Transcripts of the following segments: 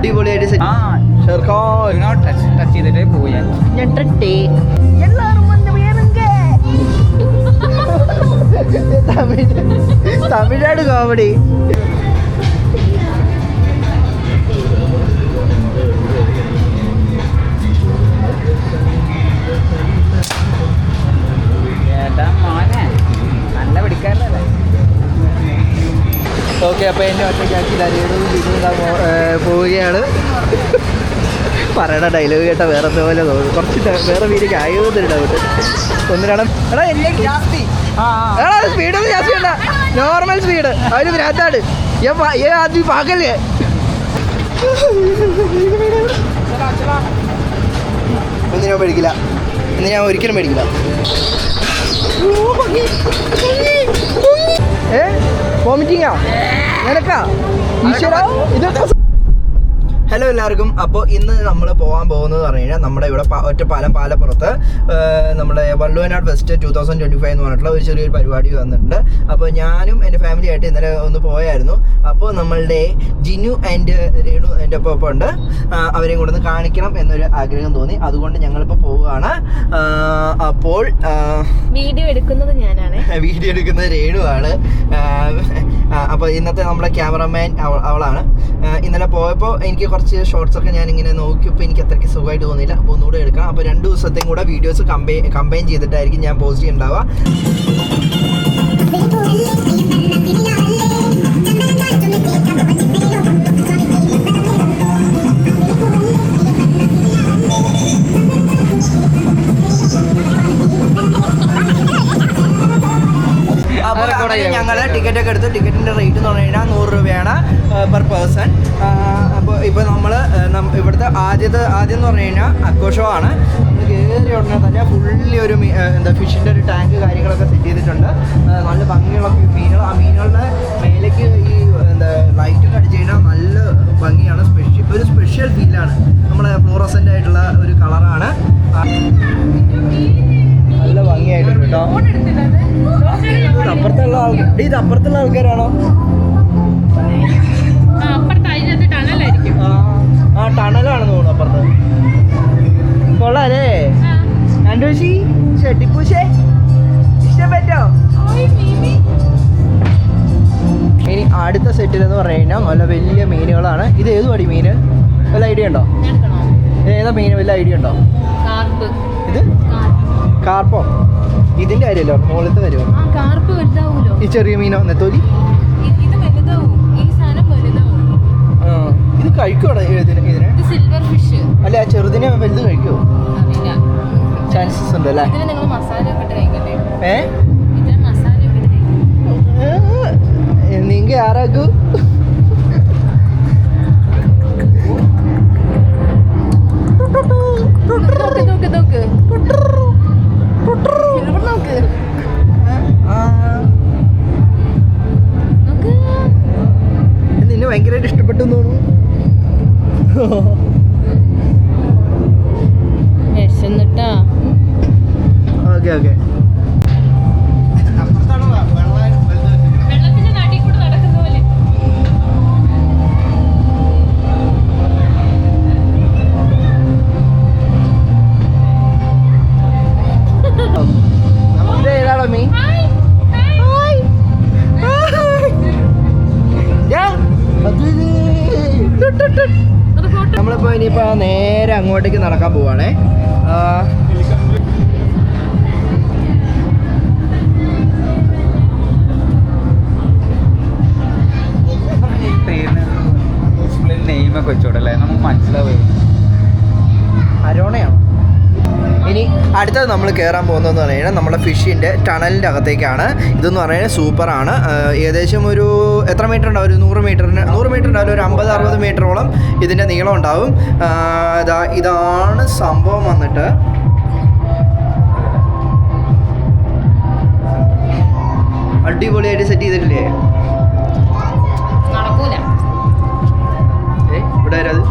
അടിപൊളിയായിട്ട് ടച്ച് ചെയ്തിട്ട് പോയി ഞാൻ എല്ലാവരും തമിഴ്നാട് കോമഡി. നല്ല പിടിക്കാറില്ലല്ലേ. ഓക്കെ, അപ്പോൾ എന്നെ ഒറ്റയ്ക്കാക്കി പോവുകയാണ്. പറയണ ഡയലോഗ് കേട്ടാൽ വേറെ പോലെ തോന്നുന്നു. കുറച്ച് വേറെ വീട്ടിലേക്ക് ആയോന്നൊരു ഡൗട്ട്. ഒന്ന് കാണാൻ എടാ സ്പീഡൊന്നും ജാസ്തി വേണ്ട, നോർമൽ സ്പീഡ്. അവന് ഭ്രാന്താണ്. ആദ്യം പകല് ഒന്നും ഞാൻ പേടിക്കില്ല. ഇന്ന് ഞാൻ ഒരിക്കലും പേടിക്കില്ല. വോമിറ്റിങ്ങാ നിനക്കാ ഈശ്വരാ ഇതൊക്കെ. ഹലോ എല്ലാവർക്കും. അപ്പോൾ ഇന്ന് നമ്മൾ പോകാൻ പോകുന്നത് പറഞ്ഞു കഴിഞ്ഞാൽ നമ്മുടെ ഇവിടെ ഒറ്റപ്പാലം പാലപ്പുറത്ത് നമ്മുടെ വള്ളുവനാട് ഫെസ്റ്റ് 2025 എന്ന് പറഞ്ഞിട്ടുള്ള ഒരു ചെറിയൊരു പരിപാടി വന്നിട്ടുണ്ട്. അപ്പോൾ ഞാനും എൻ്റെ ഫാമിലി ആയിട്ട് ഇന്നലെ ഒന്ന് പോയായിരുന്നു. അപ്പോൾ നമ്മളുടെ ജിനു ആൻഡ് രേണു എൻ്റെ ഒപ്പം ഉണ്ട്. അവരെയും കൂടെ ഒന്ന് കാണിക്കണം എന്നൊരു ആഗ്രഹം തോന്നി. അതുകൊണ്ട് ഞങ്ങളിപ്പോൾ പോവുകയാണ്. അപ്പോൾ വീഡിയോ എടുക്കുന്നത് ഞാനാണ്, വീഡിയോ എടുക്കുന്നത് രേണു ആണ്. അപ്പോൾ ഇന്നത്തെ നമ്മുടെ ക്യാമറമാൻ അവളാണ്. ഇന്നലെ പോയപ്പോൾ എനിക്ക് കുറച്ച് ഷോർട്സ് ഒക്കെ ഞാൻ ഇങ്ങനെ നോക്കിയപ്പോൾ എനിക്ക് അത്രയ്ക്ക് സുഖമായിട്ട് തോന്നിയില്ല. അപ്പോൾ ഒന്നുകൂടെ എടുക്കാം. അപ്പോൾ 2 ദിവസത്തെയും കൂടെ വീഡിയോസ് കമ്പൈൻ ചെയ്തിട്ടായിരിക്കും ഞാൻ പോസ്റ്റ് ചെയ്യുന്നുണ്ടാവുക. അപ്പോൾ ഞങ്ങൾ ടിക്കറ്റൊക്കെ എടുത്തു. ടിക്കറ്റിൻ്റെ റേറ്റ് എന്ന് പറഞ്ഞു കഴിഞ്ഞാൽ 100 രൂപയാണ് പെർ പേഴ്സൺ. അപ്പോൾ ഇപ്പോൾ നമ്മൾ ഇവിടുത്തെ ആദ്യം എന്ന് പറഞ്ഞു കഴിഞ്ഞാൽ അക്കോഷോ ആണ്. നമ്മൾ കയറിയ ഉടനെ തന്നെ ഫുള്ളി ഒരു ഫിഷിൻ്റെ ഒരു ടാങ്ക് കാര്യങ്ങളൊക്കെ സെറ്റ് ചെയ്തിട്ടുണ്ട്. നല്ല ഭംഗിയുള്ള മീനുകൾ. ആ മീനുകളുടെ മേലേക്ക് ഈ ലൈറ്റൊക്കെ അടിച്ച് കഴിഞ്ഞാൽ നല്ല ഭംഗിയാണ്. ഒരു സ്പെഷ്യൽ ഫീലാണ്. നമ്മളെ ഫ്ലോറസൻ്റ് ആയിട്ടുള്ള ഒരു കളറാണ്. നല്ല ഭംഗിയായിട്ടുണ്ട് കേട്ടോ. അപ്പുറത്തുള്ള ആൾക്കാരാണോ? ആ ടണലാണെന്ന് തോന്നുന്നു അപ്പുറത്ത്. കൊള്ളാല്ലേ രണ്ടൂശി ഷെട്ടിപ്പൂശേ ഇഷ്ടപ്പെട്ടോ? ഇനി അടുത്ത സെറ്റിൽ എന്ന് പറഞ്ഞു കഴിഞ്ഞാൽ നല്ല വലിയ മീനുകളാണ്. ഇത് ഏത് പടി മീന്? വല്ല ഐഡിയ ഉണ്ടോ? ഏതാ മീന്? വല്ല ഐഡിയ ഉണ്ടോ? ഇത് കാർപ്പോ? ഇതിന്റെ കാര്യമല്ലോ മുകളിലത്തെ വരുമോ? ഈ ചെറിയ മീനോ? നെത്തോലി? ഇത് കഴിക്കുവാണോ ഇതിനെ? അല്ല ചെറുതിനെ വലുത് കഴിക്കുമോ? ചാൻസസ് ഉണ്ട് അല്ലേ? നിങ്ങ ആരാക്കൂ? നിന്നെ ഭയങ്കരമായിട്ട് ഇഷ്ടപ്പെട്ടു തോന്നുന്നു. Okay okay. ഏതാണോ മീൻ? നമ്മളിപ്പോൾ ഇനിയിപ്പോൾ നേരെ അങ്ങോട്ടേക്ക് നടക്കാൻ പോവാണേ. നെയ്മൊക്കെ വെച്ചോടല്ലേ നമുക്ക് മനസ്സിലാവും. അരോണയാണോ? ഇനി അടുത്തത് നമ്മൾ കയറാൻ പോകുന്നതെന്ന് പറഞ്ഞു കഴിഞ്ഞാൽ നമ്മുടെ ഫിഷിൻ്റെ ടണലിൻ്റെ അകത്തേക്കാണ്. ഇതെന്ന് പറഞ്ഞു കഴിഞ്ഞാൽ സൂപ്പറാണ്. ഏകദേശം ഒരു എത്ര മീറ്റർ ഉണ്ടാവും? ഒരു 100 മീറ്റർ ഉണ്ടാവില്ല, ഒരു 50-60 മീറ്ററോളം ഇതിൻ്റെ നീളം ഉണ്ടാവും. ഇതാണ് സംഭവം. വന്നിട്ട് അടിപൊളിയായിട്ട് സെറ്റ് ചെയ്തിട്ടില്ലേ? ഇവിടെ വരാത്.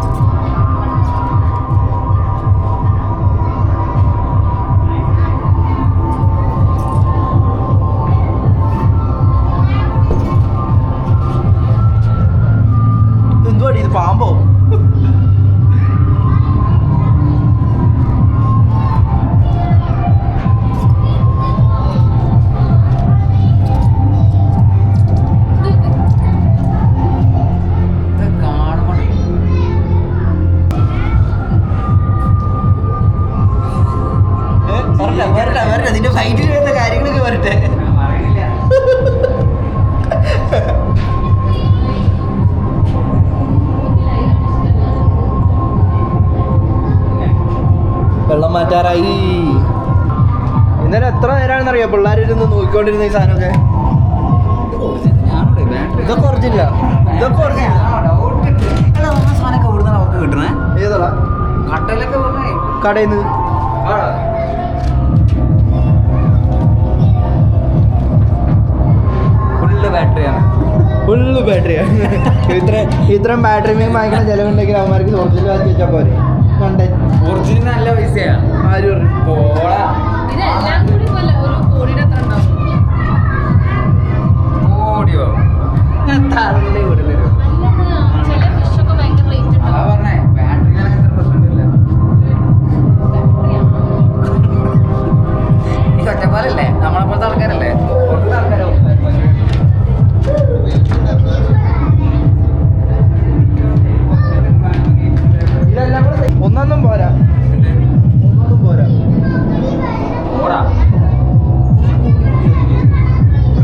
എന്തുവാടി ഇത്? പാമ്പോ? ഫ്ലൈറ്റിൽ വരുന്ന കാര്യങ്ങളൊക്കെ വരട്ടെ. വെള്ളം മാറ്റാറായി. ഇന്നലെ എത്ര നേരമാണെന്നറിയോ പിള്ളേരിരുന്ന് നോക്കിക്കൊണ്ടിരുന്ന ഈ സാധനമൊക്കെ. ഇതൊക്കെ ഒറിജിനല്ല. ഇതൊക്കെ ഒറിജിനൽ. ഏതാ കടയിൽ നിന്ന് ഫുള്ള് ബാറ്ററിയാണ്. ഇത്രയും ബാറ്ററി വാങ്ങിക്കുന്ന ചിലവുണ്ടെങ്കിൽ അവന്മാർക്ക് ഒറിജിനൽ വാങ്ങി വെച്ചാൽ പോരെ. കണ്ടൻ ഒറിജിനൽ നല്ല പൈസയാ. ആര് പറഞ്ഞു? പോളാ ഓടിയോ തള്ളി വിടുന്നൊരു അതാ പറഞ്ഞേ. ബാറ്ററി അങ്ങനത്തെ പ്രശ്നമില്ല. ഈ ഒറ്റപ്പാലല്ലേ നമ്മളെപ്പോലത്തെ ആൾക്കാരല്ലേ. പുറത്തെ ആൾക്കാരോ ഇതെല്ലാം കൂടെ ഒന്നൊന്നും പോരാ. ഒന്നൊന്നും പോരാ. ഓടാ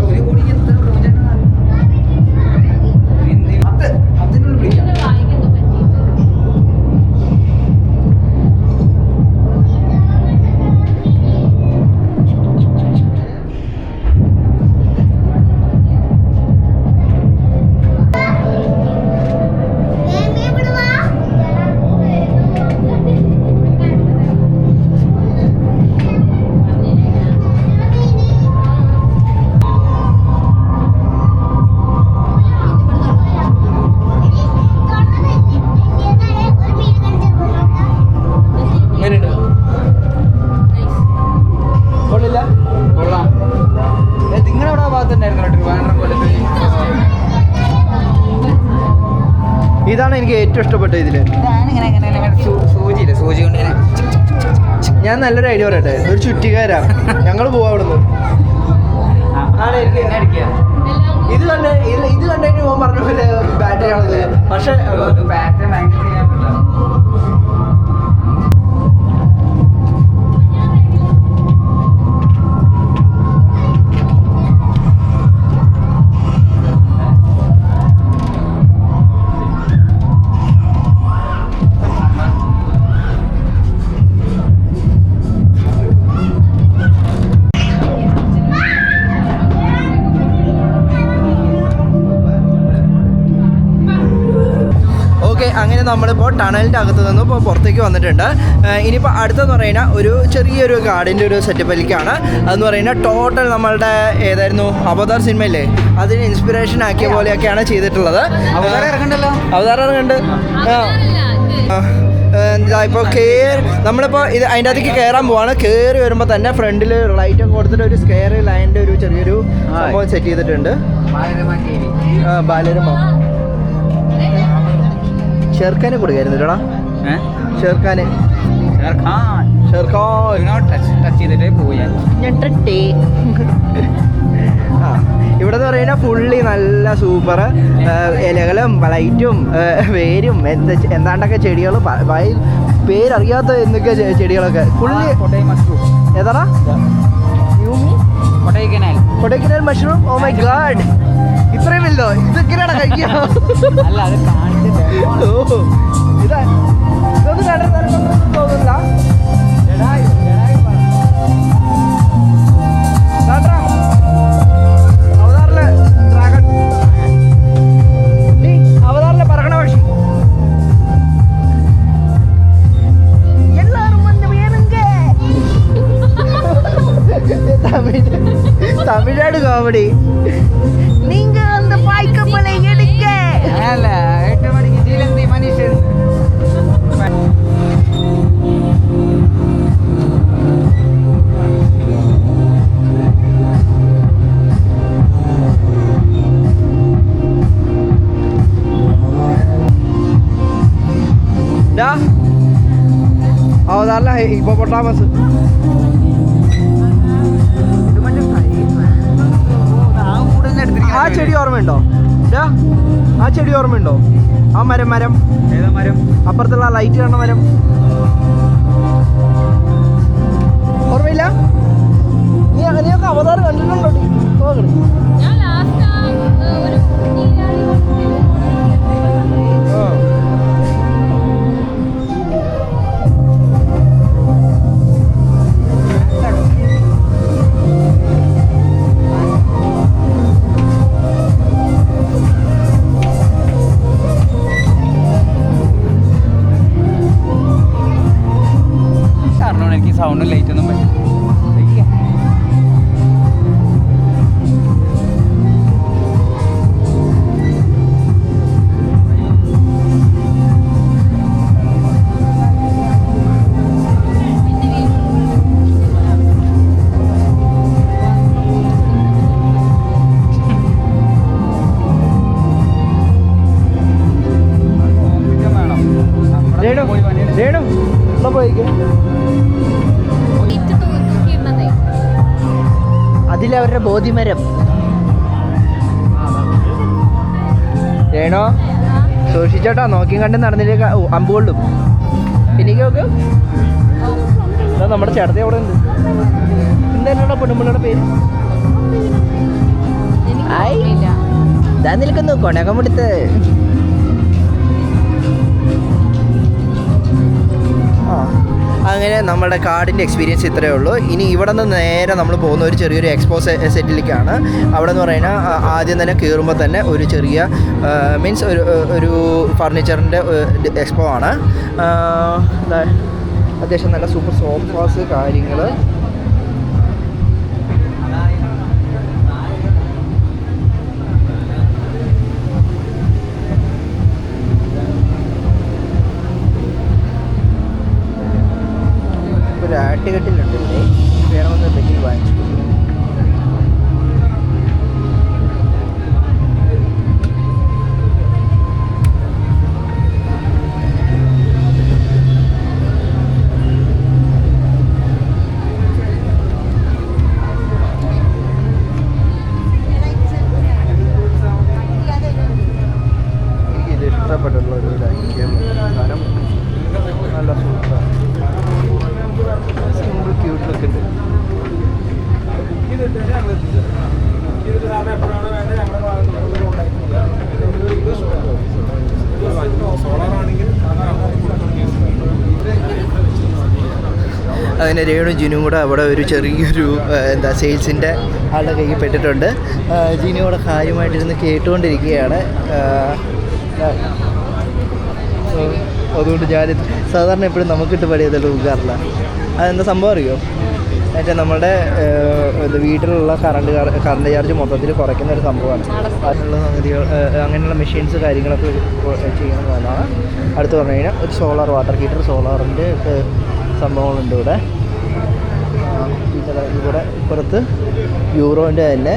ഒരു കോടിക്ക് എത്ര പ്രോജക്റ്റ് അതിനുള്ളിൽ പിടിക്കാം. കൊള്ളില്ല. കൊള്ളാം. നിങ്ങളവിടെ ആ ഭാഗത്തുണ്ടായിരുന്നു ട്രിവാൻഡ്രം കൊല്ലത്ത്. ഇതാണ് എനിക്ക് ഏറ്റവും ഇഷ്ടപ്പെട്ട ഇതില്. സൂചിയില്ല സൂചി കൊണ്ട് ഇങ്ങനെ ഞാൻ നല്ലൊരു ഐഡിയ പറയട്ടെ. ഒരു ചുറ്റിക്കാരാ ഞങ്ങൾ പോവാ അവിടുന്ന്. ഇത് കണ്ടു പോകാൻ പറഞ്ഞ പോലെ ബാറ്ററി ആണല്ലേ. പക്ഷെ ബാറ്ററി മാക്സിമം ചെയ്യാൻ പറ്റില്ല. അങ്ങനെ നമ്മളിപ്പോൾ ടണലിൻ്റെ അകത്ത് നിന്ന് ഇപ്പോൾ പുറത്തേക്ക് വന്നിട്ടുണ്ട്. ഇനിയിപ്പോൾ അടുത്തെന്ന് പറയുന്നത് ഒരു ചെറിയൊരു ഗാർഡിൻ്റെ ഒരു സെറ്റപ്പിലേക്കാണ്. അതെന്ന് പറയുന്നത് ടോട്ടൽ നമ്മളുടെ ഏതായിരുന്നു അവതാർ സിനിമയില്ലേ അതിന് ഇൻസ്പിറേഷൻ ആക്കിയ പോലെയൊക്കെയാണ് ചെയ്തിട്ടുള്ളത്. അവതാരം ഇറങ്ങുന്നുണ്ട്. ഇപ്പോൾ നമ്മളിപ്പോൾ ഇത് അതിൻ്റെ അകത്തേക്ക് കയറാൻ പോവാണ്. കയറി വരുമ്പോൾ തന്നെ ഫ്രണ്ടിൽ ലൈറ്റൊക്കെ കൊടുത്തിട്ട് ഒരു സ്കെയർ ലൈനിൻ്റെ ഒരു ചെറിയൊരു സംഭവം സെറ്റ് ചെയ്തിട്ടുണ്ട്. ബാലരമ ഷെർഖാനെ കൊടുക്കായിരുന്നില്ലടാ. ഷെർഖാൻ ടച്ച് ചെയ്തിട്ടേ പോയാൽ ഇവിടെ എന്ന് പറയുന്നത് ഫുള്ളി നല്ല സൂപ്പർ ഇലകളും ലൈറ്റും വേരും എന്താണ്ടൊക്കെ ചെടികളും പേരറിയാത്ത എന്തൊക്കെ ചെടികളൊക്കെ ഫുള്ളി. ഏതാടാ? Kodaikanal mushroom. Oh my god, ഇത്രയും വലുതോ? ഇതൊക്കെയാണ് കഴിക്കുക. ഇതൊന്നും കണ്ടെത്താനൊന്നും തോന്നില്ല. അവതാറിലെ പറക്കണ പക്ഷി എല്ലാരും തമിഴ്നാട് കോമഡി. നീങ്ക அந்த பாய்க்கப்பலை எடுக்க 8 மணிக்கு ஜீலந்தி மனுஷன். അവതാറിലെ ഹിപ്പോപ്പൊട്ടാമസ്. ആ ചെടി ഓർമ്മയുണ്ടോ? ആ ചെടി ഓർമ്മയുണ്ടോ? ആ മരം ഏതാ മരം? അപ്പുറത്തുള്ള ലൈറ്റ് കാണുന്ന മരം ഓർമ്മയില്ല? നീയൊക്കെ അവതാരം കണ്ടിട്ടുണ്ടോ? ഞാൻ ലാസ്റ്റ് ഒരു കാരണമാണ് എനിക്ക് സൗണ്ടും ലൈറ്റ് ഒന്നും പറ്റില്ല. അതിലവരുടെ ബോധിമരം രേണോ സൂക്ഷിച്ചോട്ടോ, നോക്കി കണ്ട് നടന്നില്ലേ അമ്പുകൊള്ളും. എനിക്ക് നോക്ക്, നമ്മുടെ ചേട്ടത്തി അവിടെ ഉണ്ട്. എന്തായാലും പെണ്ണുമ്പിള്ളയുടെ പേര് ഇതാ നിൽക്കുന്നു കൊണകം എടുത്ത്. ആ അങ്ങനെ നമ്മുടെ കാടിൻ്റെ എക്സ്പീരിയൻസ് ഇത്രയേ ഉള്ളൂ. ഇനി ഇവിടെ നിന്ന് നേരെ നമ്മൾ പോകുന്ന ഒരു ചെറിയൊരു എക്സ്പോ സെറ്റിലേക്കാണ്. അവിടെ എന്ന് പറഞ്ഞാൽ ആദ്യം തന്നെ കയറുമ്പോൾ തന്നെ ഒരു ചെറിയ മീൻസ് ഒരു ഫർണിച്ചറിൻ്റെ എക്സ്പോ ആണ്. അത്യാവശ്യം നല്ല സൂപ്പർ സോഫാസ് കാര്യങ്ങൾ. ഒരു ആട്ടുകെട്ടിലുണ്ട് ഇവിടെ, വേണമെന്നുണ്ടെങ്കിൽ വാങ്ങിച്ചു. എനിക്കിത് ഇഷ്ടപ്പെട്ടുള്ള ഒരു ഐക്യം, കാരണം നല്ല സൂപ്പർ സിമ്പിൾ ക്യൂട്ട് ലുക്ക് ഉണ്ട്. അതിന് രേണു ജിനും കൂടെ അവിടെ ഒരു ചെറിയൊരു സെയിൽസിൻ്റെ ആളുടെ കയ്യിൽ പെട്ടിട്ടുണ്ട്. ജിനു കൂടെ കാര്യമായിട്ടിരുന്ന് കേട്ടുകൊണ്ടിരിക്കുകയാണ്. അതുകൊണ്ട് ഞാൻ സാധാരണ എപ്പോഴും നമുക്കിട്ട് പടിയതല്ല ഊക്കാറില്ല. അതെന്താ സംഭവം അറിയോ? മറ്റേ നമ്മുടെ വീട്ടിലുള്ള കറണ്ട് ചാർജ് മൊത്തത്തിൽ കുറയ്ക്കുന്ന ഒരു സംഭവമാണ്. അതിനുള്ള സംഗതികൾ, അങ്ങനെയുള്ള മെഷീൻസ് കാര്യങ്ങളൊക്കെ ചെയ്യുന്നത് നല്ലതാണ്. അടുത്ത് പറഞ്ഞു കഴിഞ്ഞാൽ ഒരു സോളാർ വാട്ടർ ഹീറ്റർ, സോളാറിൻ്റെ സംഭവങ്ങളുണ്ട് ഇവിടെ. പിന്നെ ഇവിടെ ഇപ്പുറത്ത് യൂറോൻ്റെ തന്നെ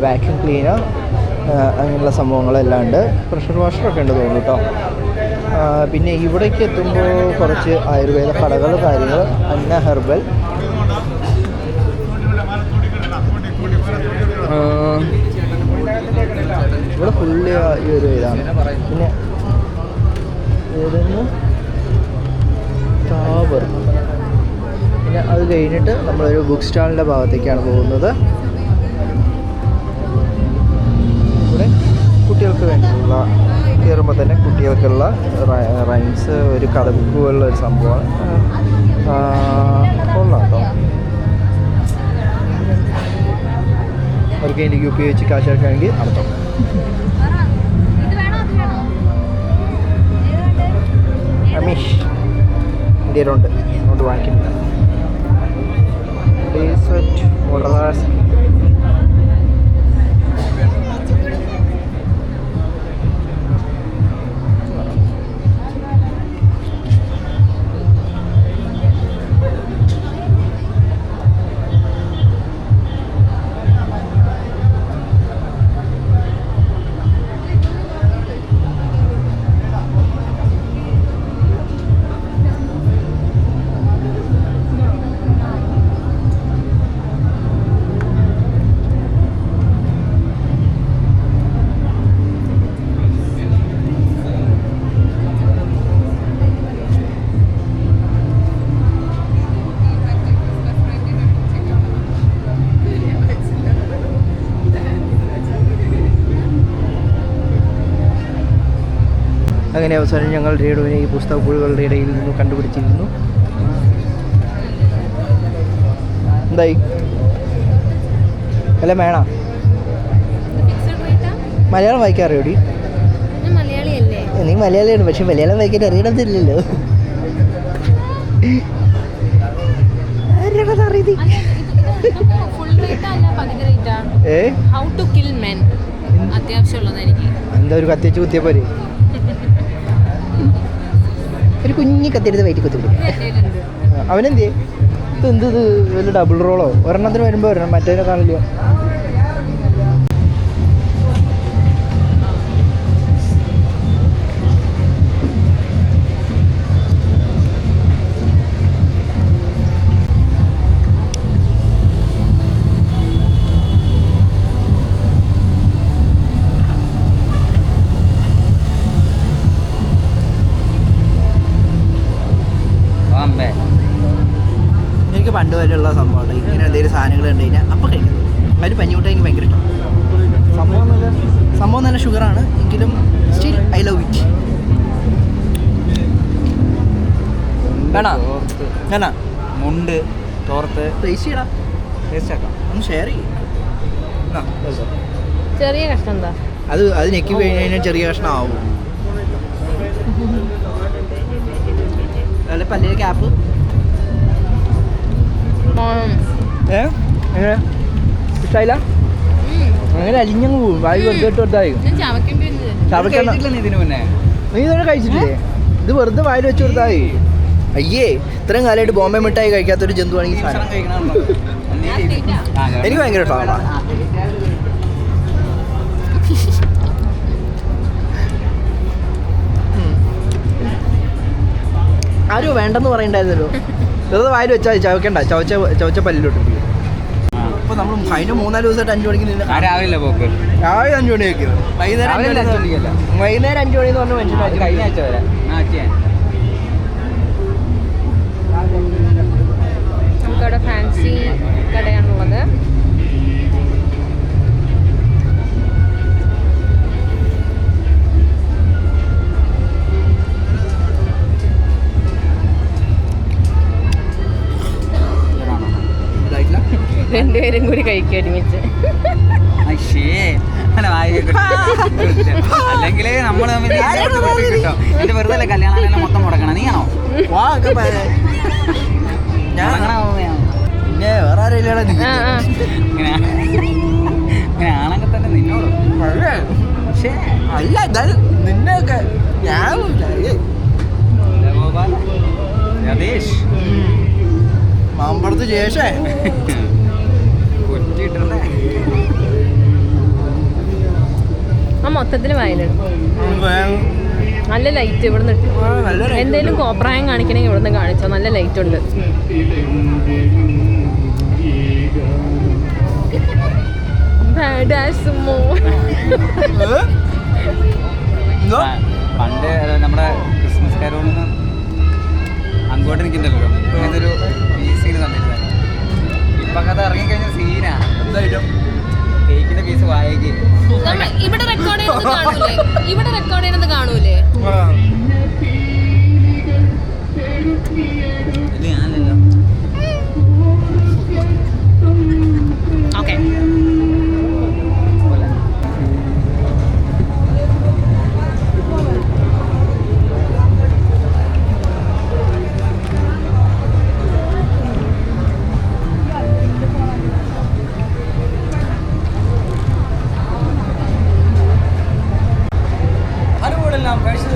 വാക്യൂം ക്ലീനർ, അങ്ങനെയുള്ള സംഭവങ്ങളെല്ലാം ഉണ്ട്. പ്രഷർ വാഷറൊക്കെ ഉണ്ട് തോന്നുന്നു കേട്ടോ. പിന്നെ ഇവിടേക്ക് എത്തുമ്പോൾ കുറച്ച് ആയുർവേദ കടകൾ കാര്യങ്ങൾ, അന്ന ഹെർബൽ, ഇവിടെ ഫുള്ള് ഈ ഒരു ഇതാണ്. പിന്നെ ഏതെന്ന് ടാബർ. പിന്നെ അത് കഴിഞ്ഞിട്ട് നമ്മളൊരു ബുക്ക് സ്റ്റാളിൻ്റെ ഭാഗത്തേക്കാണ് പോകുന്നത്. ഇവിടെ കുട്ടികൾക്ക് വേണ്ടിയിട്ടുള്ള, കയറുമ്പോൾ തന്നെ കുട്ടികൾക്കുള്ള റൈംസ്, ഒരു കഥ ബുക്ക് പോലുള്ള ഒരു സംഭവമാണ്. കൊള്ളാം കേട്ടോ. അവർക്ക് എനിക്ക് ഉപയോഗിച്ച് കാശാക്കുകയാണെങ്കിൽ നടത്താം. അമീഷ് ഇന്ത്യയിലുണ്ട്, അതുകൊണ്ട് വാങ്ങിക്കുന്നില്ല. അങ്ങനെ അവസാനം ഞങ്ങൾ രേണുവിനെ ഈ പുസ്തകപ്പുഴുകളുടെ ഇടയിൽ നിന്ന് കണ്ടുപിടിച്ചിരുന്നു. എന്തായി അല്ല വേണം മലയാളം വായിക്കാൻ അറിയോടി? മലയാളിയല്ലേ? നീ മലയാളിയാണ്, പക്ഷെ മലയാളം വായിക്കാൻ അറിയണമെന്നില്ലല്ലോ. എന്താ ഒരു കത്തിച്ച് കുത്തിയ പോലെ ഒരു കുഞ്ഞി കത്തിയെടുത്ത് വയറ്റി കുത്തി അവനെന്തേ ഇത് വല്ല ഡബിൾ റോളോ ഒരെണ്ണത്തിന് വരുമ്പോൾ വരണം, മറ്റേതിനെ കാണില്ല. എനിക്ക് പണ്ട് വരെയുള്ള സംഭവമാണ് ഇങ്ങനെ എന്തെങ്കിലും സാധനങ്ങൾ കണ്ടു കഴിഞ്ഞാൽ അപ്പം കഴിക്കുന്നത്. അതിന് പഞ്ഞിമുട്ട എനിക്ക് ഭയങ്കര ഇഷ്ടം. സംഭവം നല്ല ഷുഗറാണ് എങ്കിലും സ്റ്റിൽ ഐ ലവ് ഇറ്റ്. വേണോ വേണോ മുണ്ട് തോർത്ത് ടേസ്റ്റ് ചെയ്യടാ, ടേസ്റ്റ് ആക്കാം. ഒന്ന് ഷെയർ ചെയ്യും. ചെറിയ കഷ്ടം എന്താ അത് ഞെക്കി കഴിഞ്ഞാൽ ചെറിയ കഷ്ണം ആവും. അല്ല പല്ലിൻ്റെ ക്യാപ്പ് എങ്ങനെ ഇഷ്ടമായില്ല? അങ്ങനെ അലിഞ്ഞങ്ങ് പോകും, വായു വെറുതെ ഇട്ട് കൊടുത്തായി. ഇതിനു മുന്നേ നീ ഇതൊക്കെ കഴിച്ചിട്ടില്ലേ? ഇത് വെറുതെ വായിൽ വെച്ച് കൊടുത്തായി. അയ്യേ, ഇത്രയും കാലമായിട്ട് ബോംബെ മിഠായി കഴിക്കാത്തൊരു ജന്തുവാണെങ്കിൽ എനിക്ക് ഭയങ്കര ഇഷ്ടമാണ്. ആരും വേണ്ടെന്ന് പറയണ്ടായിരുന്നല്ലോ. വെറുതെ വായിൽ വെച്ചാൽ ചവക്കണ്ട, ചവച്ച പല്ലിലോട്ട്. അപ്പോൾ നമ്മൾ കഴിഞ്ഞ 3-4 ദിവസമായിട്ട് 5 മണിക്ക് നിന്ന് രാവിലെ പോക്ക് രാവിലെ 5 മണിയൊക്കെ വൈകുന്നേരം 5 മണി എന്ന് പറഞ്ഞ മനുഷ്യനായിട്ട് കഴിഞ്ഞ ആഴ്ച വരെ നമുക്കവിടെ ഫാൻസി കടയാണുള്ളത്. രണ്ടുപേരും കൂടി കഴിക്കും ഒരുമിച്ച്. അല്ലെങ്കിൽ നമ്മൾ തമ്മിൽ കിട്ടോ. എന്റെ വെറുതെ കല്യാണം മൊത്തം മുടക്കണം. നീയാണോ? പിന്നെ വേറെ ആരെയില്ലാടാ ഇങ്ങനെ ആണെങ്കിൽ തന്നെ നിന്നോട്. പക്ഷേ അല്ല എന്തായാലും നിന്നെയൊക്കെ ഞാൻ രതീഷ് മാമ്പഴത്ത് ശേഷേ കുറ്റിട്ടല്ലേ ആ മൊത്തത്തിൽ വയലെടുക്കും. നല്ല ലൈറ്റ് ഇവിടെ നിന്ന് എന്തെങ്കിലും കോപ്രായം കാണിക്കണമെങ്കിൽ ഇവിടെ നിന്ന് കാണിച്ചോ. നല്ല ലൈറ്റ് ഉണ്ട്. പണ്ട് നമ്മുടെ ക്രിസ്മസ് കാരോളിന് അങ്ങോട്ട് നിൽക്കുന്നുണ്ടല്ലോ, അങ്ങനത്തെ ഒരു പീസിന് തന്നിരുന്നത്. ഇപ്പൊ കഥ ഇറങ്ങിക്കഴിഞ്ഞ സീനാ. എന്തായാലും കേക്കിന്റെ പീസ് വായിക്ക്. ഇവിടെ റെക്കോർഡ് ചെയ്യുന്നത് കാണൂലേ? ഞാനല്ലോ ഓക്കെ. അനുകൂടെല്ലാം കഴിച്ചു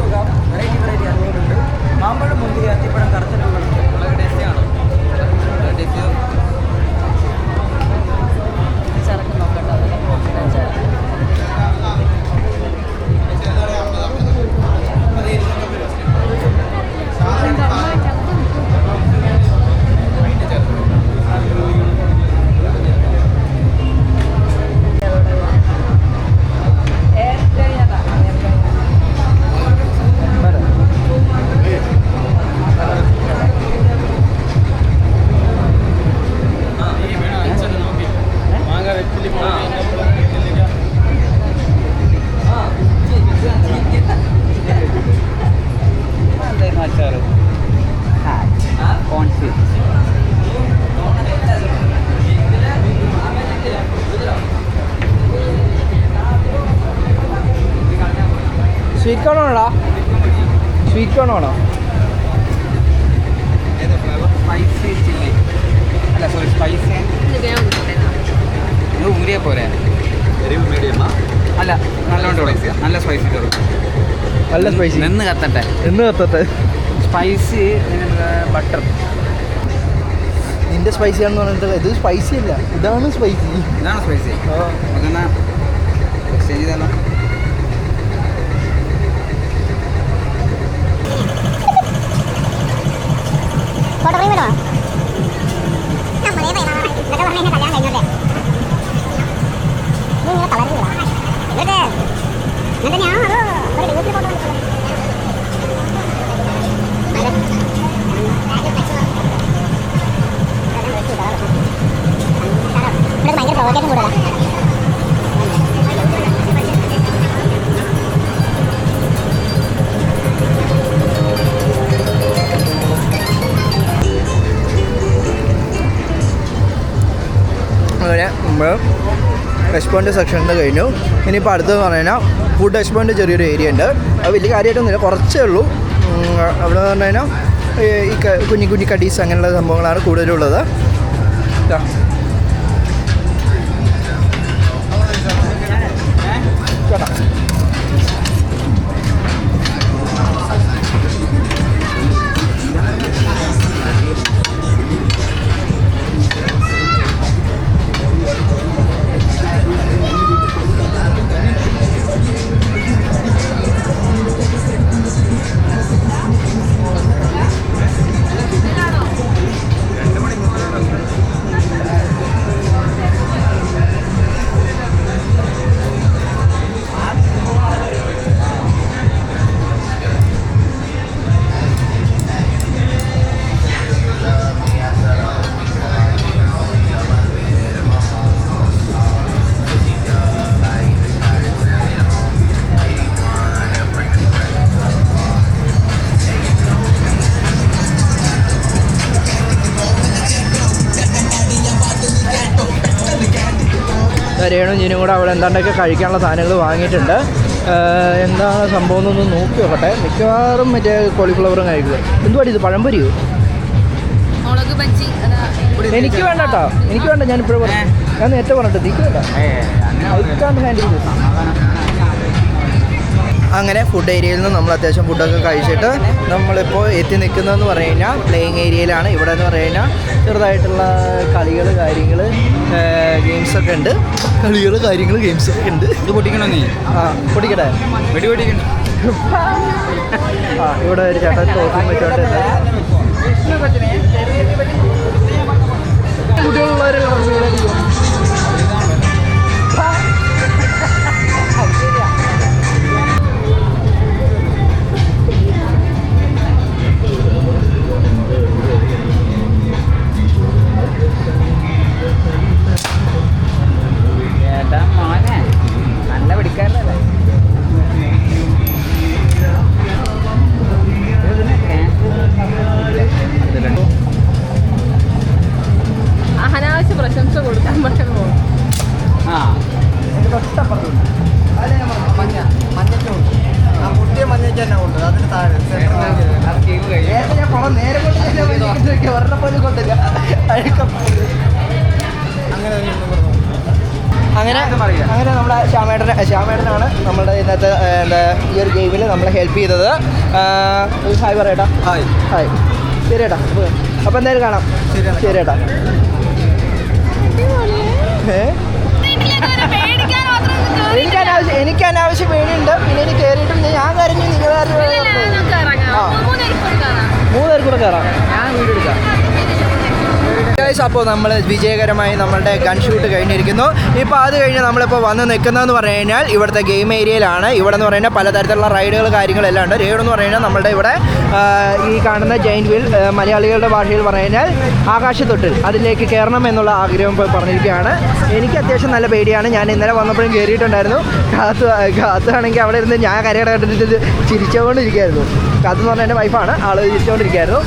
കോൺ ആണോടാ? സ്വീറ്റ് കോൺ ആണോ? സ്പൈസി ചില്ലി അല്ല സോറി സ്പൈസി ഇത് ഊരിയ പോലെ അല്ല നല്ലോണം നല്ല സ്പൈസി നല്ല സ്പൈസി നിന്ന് കത്തട്ടെ സ്പൈസി ബട്ടർ നിന്റെ സ്പൈസി ആണെന്ന് പറഞ്ഞിട്ട് ഇത് സ്പൈസി അല്ല, ഇതാണ് സ്പൈസി. നമുക്കെന്നാ എക്സ്ചേഞ്ച് ചെയ്താലോ? അങ്ങനെ നമ്മൾ റെസ്റ്റോറൻറ്റ് സെക്ഷനിൽ കഴിഞ്ഞു. ഇനിയിപ്പോൾ അടുത്തെന്ന് പറഞ്ഞാൽ ഫുഡ് റെസ്റ്റോറൻറ്റ് ചെറിയൊരു ഏരിയ ഉണ്ട്. അത് വലിയ കാര്യമായിട്ടൊന്നുമില്ല, കുറച്ചേ ഉള്ളൂ. അവിടെ എന്ന് പറഞ്ഞു കഴിഞ്ഞാൽ ഈ കുഞ്ഞി കുഞ്ഞി കടീസ് അങ്ങനെയുള്ള സംഭവങ്ങളാണ് കൂടുതലുള്ളത്. കേട്ടോ രേണും ജീനും കൂടെ അവിടെ എന്താണ്ടൊക്കെ കഴിക്കാനുള്ള സാധനങ്ങൾ വാങ്ങിയിട്ടുണ്ട്. എന്താണ് സംഭവം എന്നൊന്ന് നോക്കി നോക്കട്ടെ. മിക്കവാറും മറ്റേ കോളിഫ്ലവറും കഴിക്കുക. എന്തുവാടി ഇത്, പഴംപൊരിയോ? എനിക്ക് വേണ്ട കേട്ടോ, എനിക്ക് വേണ്ട. ഞാൻ ഇപ്പോഴും പറഞ്ഞു, ഞാൻ നേരത്തെ പറഞ്ഞിട്ട് എനിക്ക് വേണ്ട. ഹാൻഡിൽ ചെയ്തു. അങ്ങനെ ഫുഡ് ഏരിയയിൽ നിന്ന് നമ്മൾ അത്യാവശ്യം ഫുഡൊക്കെ കഴിച്ചിട്ട് നമ്മളിപ്പോൾ എത്തി നിൽക്കുന്നതെന്ന് പറഞ്ഞു കഴിഞ്ഞാൽ പ്ലേയിങ് ഏരിയയിലാണ്. ഇവിടെ എന്ന് പറഞ്ഞു കഴിഞ്ഞാൽ ചെറുതായിട്ടുള്ള കളികൾ കാര്യങ്ങൾ ഗെയിംസൊക്കെ ഉണ്ട്. ഗെയിംസൊക്കെ ഉണ്ട്. ഇത് പൊട്ടിക്കണോ നീ? പൊട്ടിക്കട്ടെ, വെടി പൊട്ടിക്കണ്ട. ഇവിടെ ഒരു ചേട്ടൻ തോക്കും വെച്ചോണ്ട് കുട്ടികളുള്ളവർ നല്ല പിടിക്കാറില്ലല്ലേ? അനാവശ്യ പ്രശംസ കൊടുക്കാൻ പറ്റുമോ? അങ്ങനെ നമ്മുടെ ശ്യാമേട്ടനാണ് നമ്മളുടെ ഇന്നത്തെ എന്താ ഈ ഒരു ഗെയിമിൽ നമ്മളെ ഹെൽപ്പ് ചെയ്തത്. ഹായ് പറയട്ടാ. ഹായ്. ശരി ഏട്ടാ, അപ്പോൾ എന്തായാലും കാണാം. ശരി ഏട്ടാ. എനിക്ക് അനാവശ്യം പേടിയുണ്ട്. പിന്നെ എനിക്ക് കയറിയിട്ടും ഞാൻ കരഞ്ഞു, നിങ്ങൾ 3 പേർ കൂടെ കയറാം. ഞാൻ വീഡിയോ എടുക്കാം. അപ്പോൾ നമ്മൾ വിജയകരമായി നമ്മളുടെ ഗൺ ഷൂട്ട് കഴിഞ്ഞിരിക്കുന്നു. ഇപ്പോൾ അത് കഴിഞ്ഞ് നമ്മളിപ്പോൾ വന്ന് നിൽക്കുന്നതെന്ന് പറഞ്ഞു കഴിഞ്ഞാൽ ഇവിടുത്തെ ഗെയിം ഏരിയയിലാണ്. ഇവിടെ എന്ന് പറയുന്നത് പലതരത്തിലുള്ള റൈഡുകൾ കാര്യങ്ങളെല്ലാം ഉണ്ട്. റൈഡ് എന്ന് പറയുന്നത് നമ്മളുടെ ഇവിടെ ഈ കാണുന്ന ജയിൻറ്റ് വീൽ, മലയാളികളുടെ ഭാഷയിൽ പറഞ്ഞു കഴിഞ്ഞാൽ ആകാശത്തൊട്ടിൽ, അതിലേക്ക് കയറണം എന്നുള്ള ആഗ്രഹം പറഞ്ഞിരിക്കുകയാണ്. എനിക്ക് അത്യാവശ്യം നല്ല പേടിയാണ്. ഞാൻ ഇന്നലെ വന്നപ്പോഴും കയറിയിട്ടുണ്ടായിരുന്നു. കാത്താണെങ്കിൽ അവിടെ ഇരുന്ന് ഞാൻ കരയുടെ കണ്ടിട്ട് ചിരിച്ചുകൊണ്ടിരിക്കുകയായിരുന്നു. കാത്തെന്ന് പറഞ്ഞാൽ എൻ്റെ വൈഫാണ്, ആൾ ചിരിച്ചുകൊണ്ടിരിക്കുകയായിരുന്നു.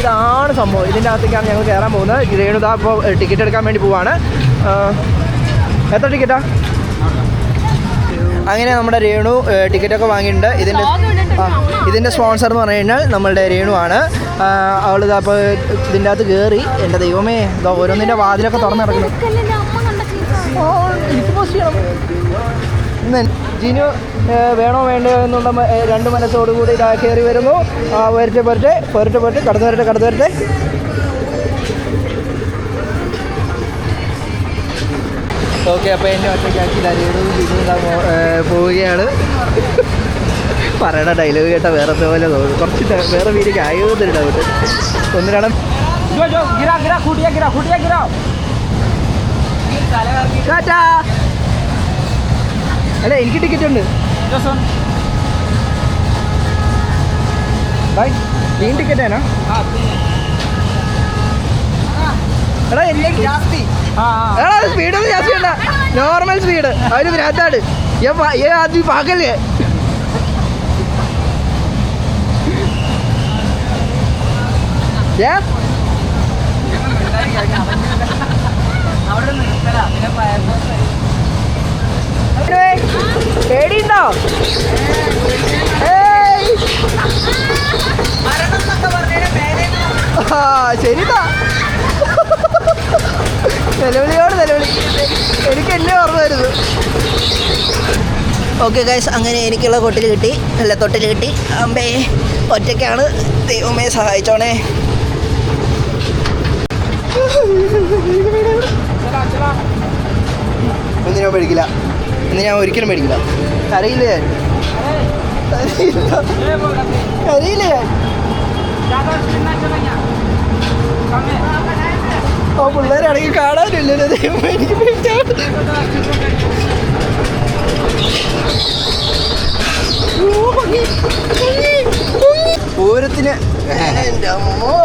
ഇതാണ് സംഭവം. ഇതിൻ്റെ അകത്തേക്കാണ് ഞങ്ങൾ കയറാൻ പോകുന്നത്. രേണുദാ ഇപ്പോൾ ടിക്കറ്റ് എടുക്കാൻ വേണ്ടി പോവാണ്. എത്ര ടിക്കറ്റാ? അങ്ങനെ നമ്മുടെ രേണു ടിക്കറ്റൊക്കെ വാങ്ങിയിട്ടുണ്ട്. ഇതിൻ്റെ സ്പോൺസർ എന്ന് പറഞ്ഞു കഴിഞ്ഞാൽ നമ്മളുടെ രേണു ആണ്. അവളിതാ അപ്പോൾ ഇതിൻ്റെ അകത്ത് കയറി. എൻ്റെ ദൈവമേ, ഇതാ ഓരോന്നിൻ്റെ വാതിലൊക്കെ തുറന്ന് കിടക്കുന്നു. എനിക്ക് പോസ്റ്റ് ചെയ്യണം. ജിനു വേണോ വേണ്ടോ എന്നുള്ള 2 മനസ്സോടുകൂടി ഇതാ കയറി വരുന്നു. വരട്ടെ കടന്നു വരട്ടെ. ഓക്കെ, അപ്പോൾ എന്നെ ഒറ്റയ്ക്കാക്കി രേണു ജിനു പോവുകയാണ്. പറയണ ഡയലോഗ് കേട്ടാൽ വേറെ പോലെ തോന്നും. കുറച്ച് വേറെ വീടിക്ക് ആയോന്നൊരു ഡൗട്ട്. ഒന്നിനാണ് അല്ല, എനിക്ക് ടിക്കറ്റ് ഉണ്ട്. तीन टिकट है ना? എടാ സ്പീഡ് ഒന്നും ജാസ്തി ഉണ്ട, നോർമൽ സ്പീഡ്. അവര് ഭ്രാന്താണ്. ये आदमी पागल है. പേടിയുണ്ടോ? ശരിതാ, നിലവിളിയോട് നിലവിളി. എനിക്ക് എന്നെ ഓർമ്മ വരുന്നു. ഓക്കെ ഗൈസ്, അങ്ങനെ എനിക്കുള്ള തൊട്ടിൽ കിട്ടി. അമ്പേ ഒറ്റയ്ക്കാണ്. ദൈവമേ സഹായിച്ചോണേ. ഇന്ന് ഞാൻ ഒരിക്കലും പേടിക്കില്ല. കരയില്ല ഞാൻ. ആ പിള്ളേരാണെങ്കിൽ കാണാനില്ലല്ലോ. ദൈവം, എനിക്ക് പേടിയാണ്. പൂരത്തിന് എൻ്റെ അമ്മോ,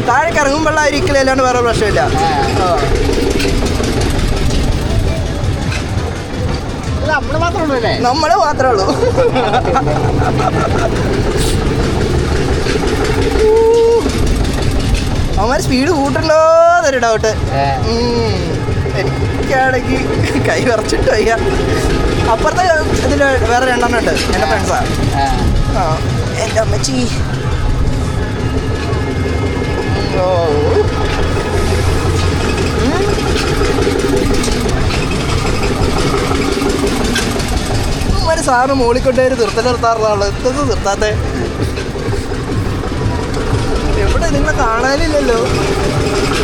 താഴേക്ക് ഇറങ്ങുമ്പോഴായിരിക്കില്ല, അല്ലാണ്ട് വേറെ പ്രശ്നമില്ല. നമ്മള് മാത്രമേ ഉള്ളൂ. അവന്മാർ സ്പീഡ് കൂട്ടണ്ടോ എന്നൊരു ഡൗട്ട്. എനിക്കാണെങ്കിൽ കൈ വിറച്ചിട്ട് വയ്യ. അപ്പുറത്തെ ഇതിൽ വേറെ 2 എണ്ണം ഉണ്ട്, എൻ്റെ ഫ്രണ്ട്സാ. എൻ്റെ അമ്മച്ചി. ഓ, ഒരു സാറിന് മോളിക്കൊണ്ടേര് നിർത്താറുള്ള എത്തൊന്നും നിർത്താത്ത. എവിടെ നിങ്ങളെ കാണാനില്ലല്ലോ.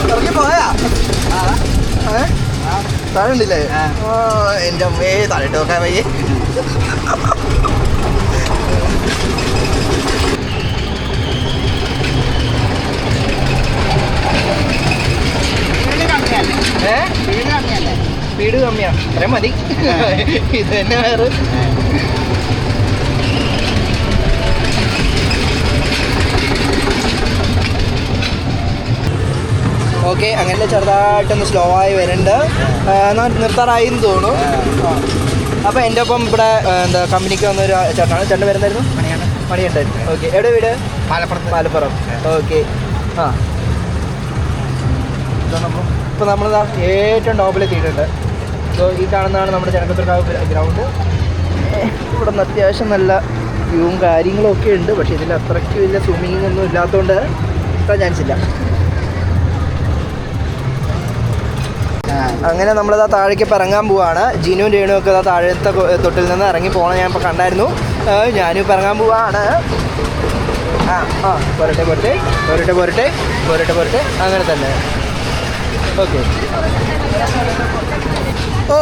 ഇറങ്ങി പോയാ? താഴെ ഉണ്ടില്ലേ? എൻ്റെ അമ്മയെ താഴെ നോക്കാൻ വയ്യേ. സ്പീഡ് കമ്മിയാ, അത്രയും മതി. ഇത് തന്നെ വേറെ. ഓക്കെ, അങ്ങനെ ചെറുതായിട്ടൊന്ന് സ്ലോ ആയി വരുന്നുണ്ട്. നിർത്താറായി എന്ന് തോന്നുന്നു. അപ്പോൾ എൻ്റെ ഒപ്പം ഇവിടെ എന്താ കമ്പനിക്ക് വന്നൊരു ചേട്ടൻ വരുന്നായിരുന്നു. മണിയുണ്ടായിരുന്നു. ഓക്കെ, എവിടെ വീട്? പാലപ്പുറം. ഓക്കെ. ഇപ്പോൾ നമ്മളിതാ ഏറ്റവും ടോപ്പിലെത്തിയിട്ടുണ്ട്. അപ്പോൾ ഈ കാണുന്നതാണ് നമ്മുടെ ജനകത്തുർക്കാവ് ഗ്രൗണ്ട്. ഇവിടെ നിന്ന് അത്യാവശ്യം നല്ല വ്യൂവും കാര്യങ്ങളും ഒക്കെ ഉണ്ട്. പക്ഷേ ഇതിൽ അത്രയ്ക്ക് വലിയ സ്വിമ്മിങ് ഒന്നും ഇല്ലാത്തതുകൊണ്ട് എത്താൻ ചാൻസ് ഇല്ല. അങ്ങനെ നമ്മളിതാ താഴേക്ക് ഇപ്പോൾ ഇറങ്ങാൻ പോവാണ്. ജിനുവും രേണുവൊക്കെ ഇതാ താഴത്തെ തൊട്ടിൽ നിന്ന് ഇറങ്ങി പോകണം. ഞാൻ ഇപ്പോൾ കണ്ടായിരുന്നു. ഞാനും ഇപ്പോൾ ഇറങ്ങാൻ പോവാണ്. പോരട്ടെ അങ്ങനെ തന്നെ.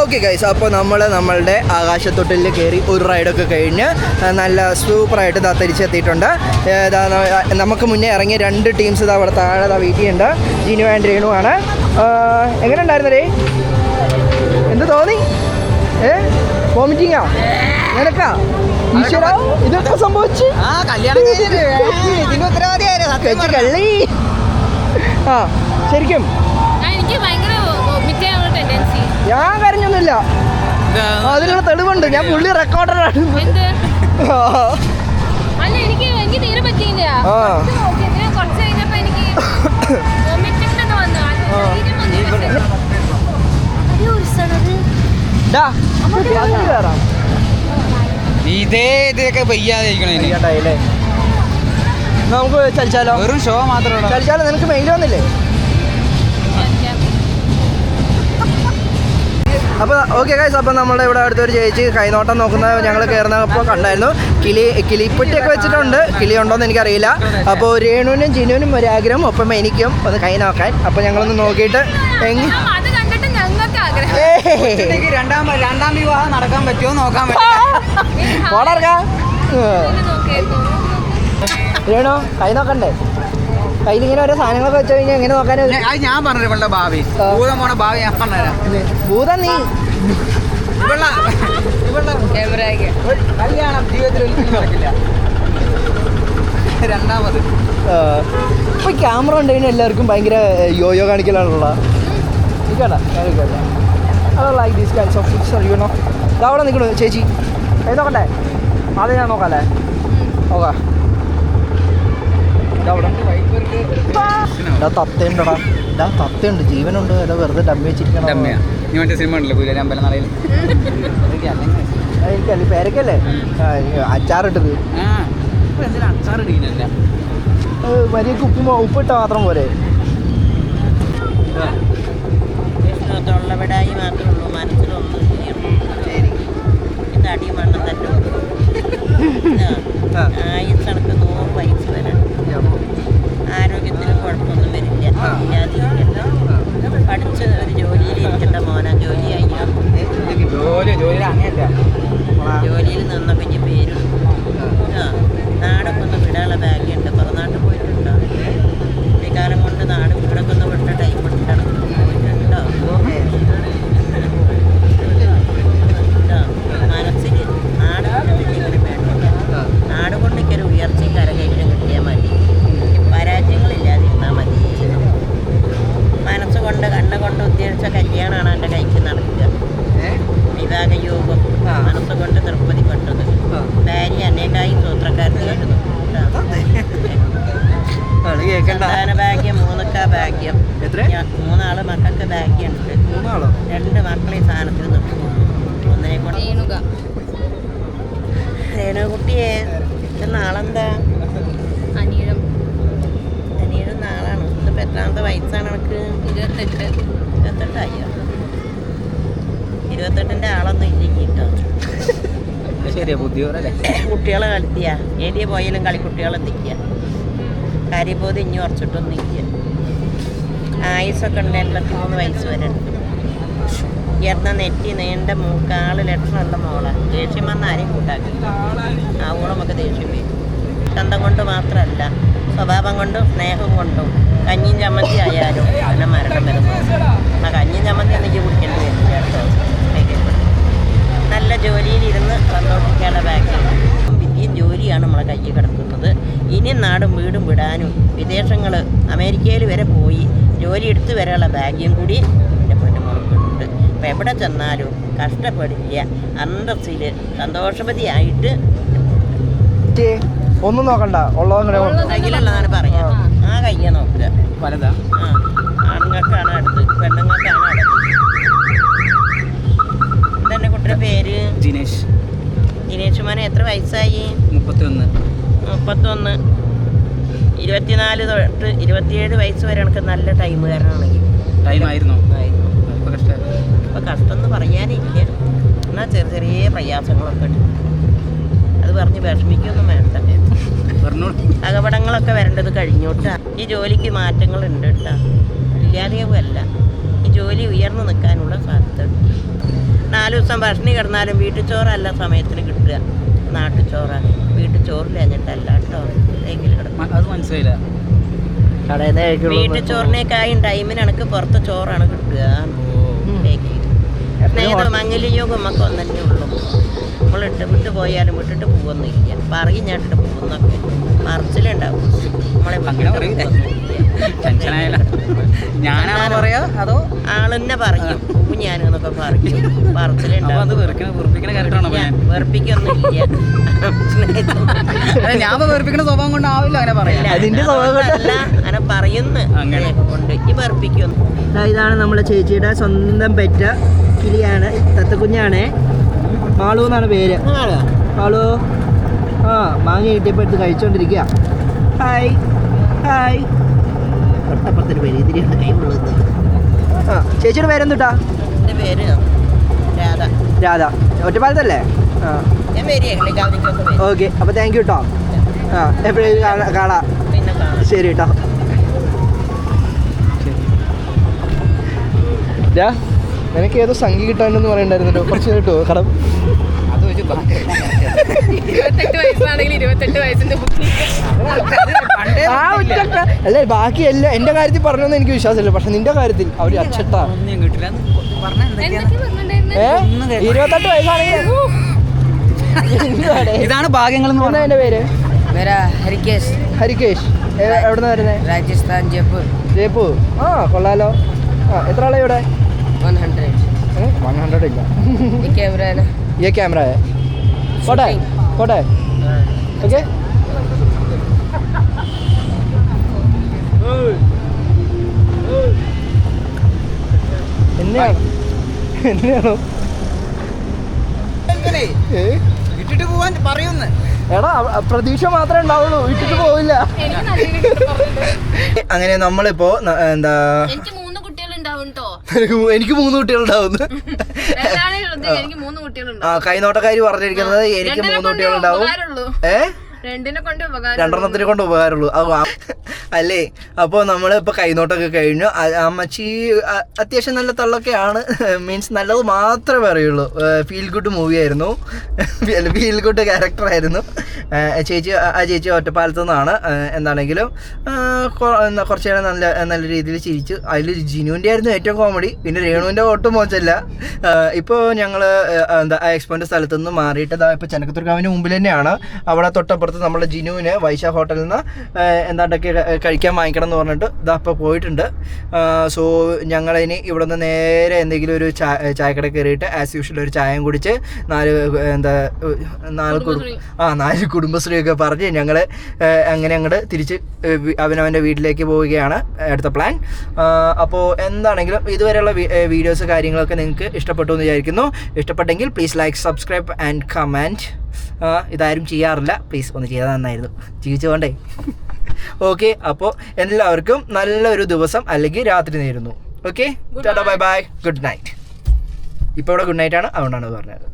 ഓക്കെ ഗൈസ്, അപ്പോൾ നമ്മളുടെ ആകാശത്തൊട്ടിലിൽ കയറി ഒരു റൈഡൊക്കെ കഴിഞ്ഞ് നല്ല സൂപ്പറായിട്ട് ഇതാ തിരിച്ചെത്തിയിട്ടുണ്ട്. നമുക്ക് മുന്നേ ഇറങ്ങിയ 2 ടീംസ് ഇതാ അവിടെ താഴെ വെയിറ്റ് ചെയ്യുന്നുണ്ട്. ജിനു ആൻഡ് രേണു ആണ്. എങ്ങനെ ഉണ്ടായിരുന്നേ? എന്ത് തോന്നി? വോമിറ്റിങ്ങാ നിനക്കാ? ഈശ്വര, ഇതൊക്കെ സംഭവിച്ചു. കള്ളി. ശരിക്കും ഞാൻ കരഞ്ഞൊന്നുമില്ല. അതിനുള്ള തെളിവുണ്ട്. ഞാൻ പുള്ളി റെക്കോർഡറാണ്. കയറാം. ഇതൊക്കെ പെയ്യാതിരിക്കണേ ശരിയാട്ടായില്ലേ? നമുക്ക് ചലിച്ചാലോ? വെറും ഷോ മാത്രമേ ചലിച്ചാലോ? നിനക്ക് മെയിൽ വന്നില്ലേ? അപ്പോൾ ഓക്കെ ഗൈസ്, അപ്പോൾ നമ്മുടെ ഇവിടെ അടുത്തൊരു ചേച്ചി കൈനോട്ടം നോക്കുന്നത് ഞങ്ങൾ കയറുന്നപ്പോൾ കണ്ടായിരുന്നു. കിളിപ്പെട്ടിയൊക്കെ വെച്ചിട്ടുണ്ട്. കിളി ഉണ്ടോയെന്ന് എനിക്കറിയില്ല. അപ്പോൾ രേണുവിനും ജിനുവിനും ഒരു ആഗ്രഹം, ഒപ്പം എനിക്കും ഒന്ന് കൈ നോക്കാൻ. അപ്പോൾ ഞങ്ങളൊന്ന് നോക്കിയിട്ട് രണ്ടാം വിവാഹം നടക്കാൻ പറ്റുമോ നോക്കാൻ രേണു കൈ നോക്കണ്ടേ? കയ്യിലിങ്ങനെ ഓരോ സാധനങ്ങളൊക്കെ വെച്ച് കഴിഞ്ഞാൽ എങ്ങനെ നോക്കാൻ? ഞാൻ പറഞ്ഞു ഇവളുടെ ഭാവി ഭൂതം പോണ ഭാവി ഞാൻ പറഞ്ഞുതരാം. ഭൂതം നീ കല്യാണം ജീവിതത്തിൽ ഒരിക്കലും നടക്കില്ല. രണ്ടാമത് ഇപ്പൊ ക്യാമറ ഉണ്ട് കഴിഞ്ഞാൽ എല്ലാവർക്കും ഭയങ്കര യോയോ കാണിക്കലാണുള്ള. അവിടെ നിൽക്കണു ചേച്ചി. കൈ നോക്കണ്ടേ? അത് ഞാൻ നോക്കാല്ലേ? നോക്കാം. തത്തയുണ്ടടാ, തത്തയുണ്ട്, ജീവനുണ്ട്. അല്ല വെറുതെ ഡമ്മി വെച്ചിരിക്കണം. നീ മറ്റേ സിനിമ ഉണ്ടല്ലോ പുതിയ അമ്പലനടയിൽ എനിക്കല്ലേ പേരക്കല്ലേ അച്ചാറിട്ടത്. എന്തിനാ അച്ചാർ ഇടിക്കുന്നില്ല? വലിയ ഉപ്പിട്ട മാത്രം പോരെ. തൊള്ളവിടായി മാത്രമേ ഉള്ളൂ, മനസ്സിലൊന്നും ഇത് അടി മണ്ണം തന്നെ. ആയുസണക്ക് 100 വയസ്സ് വരെ ആരോഗ്യത്തിന് കുഴപ്പമൊന്നും വരില്ല. ഇല്ലാതിരിക്കണ്ട. പഠിച്ച് ഒരു ജോലിയിൽ ഇരിക്കേണ്ട മോനാ. ജോലിയായി ജോലിയിൽ നിന്നപ്പോൾ ഇനി പേരും നാടൊക്കെ ഒന്ന് വിടാനുള്ള ഭാഗ്യമുണ്ട്. പുറനാട്ടിൽ പോയിട്ടുണ്ടോ? വികാരം കൊണ്ട് നാട് വീടൊക്കെ ഒന്ന് വിട്ട ടൈം ഉണ്ടോ? പോയിട്ടുണ്ടോ? മനസ്സിൽ നാട് കൊണ്ടിങ്ങനെ വേണ്ടില്ല. നാട് കൊണ്ടിക്കൊരു ഉയർച്ചയും കരകയറ്റം കിട്ടിയാൽ മതി. പരാജയങ്ങളില്ലാതിരുന്നാൽ മതി. മനസ്സുകൊണ്ട് കണ്ണുകൊണ്ട് ഉദ്ദേശിച്ച കല്യാണമാണ് എൻ്റെ കൈക്ക് നടക്കുക. വിവാഹയോഗം മനസ്സുകൊണ്ട് തൃപ്തിപ്പെട്ടത്. ഭാര്യ എന്നേക്കായി സൂത്രക്കാരനായിരുന്നു. സന്താന ഭാഗ്യം 3 ഭാഗ്യം. 3 മക്കൾക്ക് ഭാഗ്യമുണ്ട്. 2 മക്കളെ സ്ഥാനത്തിൽ നിർത്തും. ഒന്നിനെ കൊണ്ട് രേണുകുട്ടിയെ നാളെന്താ? അനിയുടെ നാളാണ്. ഇതിപ്പോൾ എത്രാമത്തെ വയസ്സാണ് എനിക്ക്? 28ആയോ? 28ൻ്റെ ആളൊന്നും ഇല്ലെങ്കിൽ കേട്ടോ. ശരിയാ, ബുദ്ധിയോറല്ലേ? കുട്ടികളെ കളിക്കുക. ഏതിയെ പോയാലും കളിക്കുട്ടികളെ നിൽക്കുക. കാര്യബോധം ഇനി ഉറച്ചിട്ടൊന്നും നിൽക്കുക. ആയുസൊക്കെ ഉണ്ട്. 83 വയസ്സ് വരെ ഉണ്ട്. ഉയർന്ന നെറ്റി, നീണ്ട മൂക്കാള്, ലക്ഷണമുള്ള മോളാണ്. ദേഷ്യം വന്ന ആരെയും കൂട്ടാക്കില്ല. ആ ഊളമൊക്കെ ദേഷ്യം വരും. ചന്തം കൊണ്ട് മാത്രമല്ല, സ്വഭാവം കൊണ്ടും സ്നേഹം കൊണ്ടും. കഞ്ഞിയും ചമ്മന്തി ആയാലും പിന്നെ മരണം വരുന്നു. ആ കഞ്ഞിയും ചമ്മന്തി എനിക്ക് കുടിക്കേണ്ടി വരില്ല കേട്ടോ. നല്ല ജോലിയിലിരുന്ന് സന്തോഷിക്കാനുള്ള ഭാഗ്യം. വിദ്യയും ജോലിയാണ് നമ്മളെ കയ്യിൽ കിടക്കുന്നത്. ഇനിയും നാടും വീടും വിടാനും വിദേശങ്ങൾ അമേരിക്കയിൽ വരെ പോയി ജോലി എടുത്തു വരാനുള്ള ഭാഗ്യം കൂടി എൻ്റെ പെണ്ണുമോൾക്കുണ്ട്. അപ്പോൾ എവിടെ ചെന്നാലും കഷ്ടപ്പെടില്ല. അന്തസ്സിൽ സന്തോഷവതിയായിട്ട് ഒന്നും നോക്കണ്ട. കയ്യിലുള്ളതാണ് പറയാം. ആ കയ്യെ നോക്കുക. വലുതാ? ആ, ആണുങ്ങൾക്കാണ് അടുത്ത്, പെണ്ണുങ്ങൾക്കാണ് അടുത്ത്. ഇതെന്നെ കുട്ടിയുടെ പേര്? ദിനേശ്. ദിനേശ് മോനെ എത്ര വയസ്സായി? 31. 24 തൊട്ട് 27 വയസ്സ് വരെ എനിക്ക് നല്ല ടൈമുകാരനാണെങ്കിൽ. ടൈമായിരുന്നോ? ആയിരുന്നു. ഇപ്പോൾ കഷ്ടമായി. ഇപ്പോൾ കഷ്ടമെന്ന് പറയാനില്ല. എന്നാൽ ചെറിയ ചെറിയ പ്രയാസങ്ങളൊക്കെ ഉണ്ട്. അത് പറഞ്ഞ് വിഷമിക്കൊന്നും വേണ്ട. അകപടങ്ങളൊക്കെ വരേണ്ടത് കഴിഞ്ഞോട്ടാ. ഈ ജോലിക്ക് മാറ്റങ്ങളുണ്ട് കേട്ടോ. ഇല്ലാതെയല്ല. ഈ ജോലി ഉയർന്നു നിൽക്കാനുള്ള സാധ്യത. 4 ദിവസം ഭക്ഷണി കിടന്നാലും വീട്ടു ചോറല്ല സമയത്തിന് കിട്ടുക. നാട്ടുചോറാണ്. വീട്ടു ചോറിൽ കഴിഞ്ഞിട്ടല്ല കേട്ടോ. അത് മനസ്സിലായില്ല. വീട്ടു ചോറിനേക്കായും ടൈമിന് എനിക്ക് പുറത്ത് ചോറാണ് കിട്ടുക. സ്നേഹിതം മംഗല്യയോഗം നമുക്ക് ഒന്നെ ഉള്ളൂ. നമ്മൾ വിട്ട് പോയാലും വിട്ടിട്ട് പോകുന്നില്ല. പറയും ഞാൻ ഇട്ടിട്ട് പോകുന്നൊക്കെ മറിച്ചിലുണ്ടാവും. നമ്മളെ അങ്ങനെ പറയൂലേ ടെൻഷനായാല ഞാനാണോ പറയാ അതോ ആളെന്നെ പറയും ഞാനെന്നൊക്കെ പറയും അപ്പൊ അത് പറച്ചിലുണ്ടാവും. വെറുപ്പിക്കുന്ന ക്യാരക്ടറാണോ ഞാൻ വെറുപ്പിക്കൊന്നുമില്ല. അല്ല, ഞാൻ വെറുപ്പിക്കുന്ന സ്വഭാവം കൊണ്ടാവില്ല അങ്ങനെ പറയാം അതിന്റെ സ്വഭാവം അല്ല അങ്ങനെ പറയുന്നു അങ്ങനെ. കൊണ്ട് ഈ വെറുപ്പിക്കൊന്നും. ഇതാണ് നമ്മളെ ചേച്ചിയുടെ സ്വന്തം പെറ്റ കിളിയാണ്, തത്തക്കുഞ്ഞാണ്. മാളു എന്നാണ് പേര്. മാളു ആ മാങ്ങ കിട്ടിയപ്പോൾ എടുത്ത് കഴിച്ചോണ്ടിരിക്കുക. Hi hi. തൊട്ടപ്പുറത്തൊരു പേര് ഇതിരിയുണ്ട് കൈ കൊള്ളുന്നത്. ആ ചേച്ചിയുടെ പേരെന്തുട്ടാ? എൻ്റെ പേര് രാധ. രാധ. ഒറ്റപ്പാലത്തല്ലേ? ആ ഞാൻ വരികയല്ലേ ഗാന്ധിക്കൊക്കെ വരും. ഓക്കെ, അപ്പോൾ താങ്ക് യു കേട്ടോ. ആ എപ്പോഴും കാണാം. പിന്നെ കാണാം. ശരി കേട്ടോ. നിനക്ക് ഏതോ സംഖ്യ കിട്ടാനെന്ന് പറയണ്ടായിരുന്നല്ലോ, കുറച്ച് കിട്ടുമോ കടം? അത് വെച്ച് 28 വയസ്സാണെങ്കിൽ 28 വയസ്സിന്റെ ആ ഒറ്റ അല്ലേ, ബാക്കിയല്ല എൻ്റെ കാര്യത്തിൽ പറഞ്ഞൊന്നും എനിക്ക് വിശ്വാസമില്ല, പക്ഷെ നിന്റെ കാര്യത്തിൽ അവർ അച്ചട്ടാ. ഒന്നും കിട്ടില്ല പറഞ്ഞ എന്തൊക്കെ പറഞ്ഞിട്ടുണ്ടായിരുന്നു? 28 വയസ്സാണെങ്കിൽ ഇതാണ് ഭാഗ്യങ്ങൾ എന്ന് എന്താ പറഞ്ഞാൽ. എൻ്റെ പേര്? ഹരികേഷ്, ഹരികേഷ്. എവിടെ നിന്ന് വരുന്നത്? രാജസ്ഥാൻ, ജയ്പൂർ. ജയ്പൂർ. ആ കൊള്ളാലോ. ആ എത്ര ആളെ ഇവിടെ? 100. 100 ഇല്ല. ये कैमरा है ना? ये कैमरा है. फोटो है, फोटो है. ओके. എന്നെയാണോ? ഇട്ടിട്ട് പോവാൻ പറയുന്നു. എടാ പ്രതീക്ഷ മാത്രമേ ഉണ്ടാവുള്ളൂ, ഇട്ടിട്ട് പോവില്ല. എനിക്ക് നല്ല രീതിയിൽ പറഞ്ഞിട്ടുണ്ട്. അങ്ങനെ നമ്മളിപ്പോ എന്താ, എനിക്ക് 3 കുട്ടികളുണ്ടാവും ട്ടോ. എനിക്ക് 3 കുട്ടികളുണ്ടാവുന്നു. എല്ലാവരെയും ശ്രദ്ധിക്കുക, എനിക്ക് 3 കുട്ടികളുണ്ടാവും. ആ കൈനോട്ടക്കാരി പറഞ്ഞിരിക്കുന്നത് എനിക്ക് 3 കുട്ടികളുണ്ടാവും. രണ്ടിനെ കൊണ്ട് ഉപകാരം. 2 കൊണ്ട് ഉപകാരമുള്ളൂ. അല്ലേ, അപ്പോൾ നമ്മളിപ്പോൾ കൈനോട്ടൊക്കെ കഴിഞ്ഞു. അമ്മച്ചി അത്യാവശ്യം നല്ല തള്ളൊക്കെയാണ്, മീൻസ് നല്ലത് മാത്രമേ പറയുള്ളൂ. ഫീൽ ഗുഡ് മൂവി ആയിരുന്നു, ഫീൽ ഗുഡ് ക്യാരക്ടറായിരുന്നു. ചേച്ചി ഒറ്റപ്പാലത്തു നിന്നാണ്. എന്താണെങ്കിലും കുറച്ച് നേരം നല്ല രീതിയിൽ ചിരിച്ചു. അതിൽ ജിനുവിൻ്റെ ആയിരുന്നു ഏറ്റവും കോമഡി. പിന്നെ രേണുവിൻ്റെ ഒട്ടും മോശമല്ല. ഇപ്പോൾ ഞങ്ങൾ എക്സ്പോൻ്റെ സ്ഥലത്തു നിന്ന് മാറിയിട്ട് ഇപ്പോൾ ചെനക്കത്തൂർക്കാവിൻ്റെ മുമ്പിൽ തന്നെയാണ്. അവിടെ തൊട്ടപ്പുറത്ത് നമ്മുടെ ജിനുവിന് വൈശാഖ് ഹോട്ടലിൽ നിന്ന് എന്താണ്ടൊക്കെ കഴിക്കാൻ വാങ്ങിക്കണം എന്ന് പറഞ്ഞിട്ട് ഇപ്പോൾ പോയിട്ടുണ്ട്. സോ ഞങ്ങളിനി ഇവിടെ നിന്ന് നേരെ എന്തെങ്കിലും ഒരു ചായക്കട കയറിയിട്ട് ആസ് യൂഷ്വൽ ഒരു ചായയും കുടിച്ച് 4 കുടുംബശ്രീയൊക്കെ പറഞ്ഞ് ഞങ്ങൾ അങ്ങനെ അങ്ങോട്ട് തിരിച്ച് അവനവൻ്റെ വീട്ടിലേക്ക് പോവുകയാണ് അടുത്ത പ്ലാൻ. അപ്പോൾ എന്താണെങ്കിലും ഇതുവരെയുള്ള വീഡിയോസ് കാര്യങ്ങളൊക്കെ നിങ്ങൾക്ക് ഇഷ്ടപ്പെട്ടു എന്ന് വിചാരിക്കുന്നു. ഇഷ്ടപ്പെട്ടെങ്കിൽ please like, subscribe and comment. ഇതാരും ചെയ്യാറില്ല, പ്ലീസ് ഒന്ന് ചെയ്താൽ നന്നായിരുന്നു, ജീവിച്ചുകൊണ്ടേ. ഓക്കെ, അപ്പോൾ എല്ലാവർക്കും നല്ലൊരു ദിവസം അല്ലെങ്കിൽ രാത്രി നേരുന്നു. Okay, Tata, bye bye, good night. ഇപ്പോൾ ഇവിടെ ഗുഡ് നൈറ്റ് ആണ്, അതുകൊണ്ടാണ് പറഞ്ഞത്.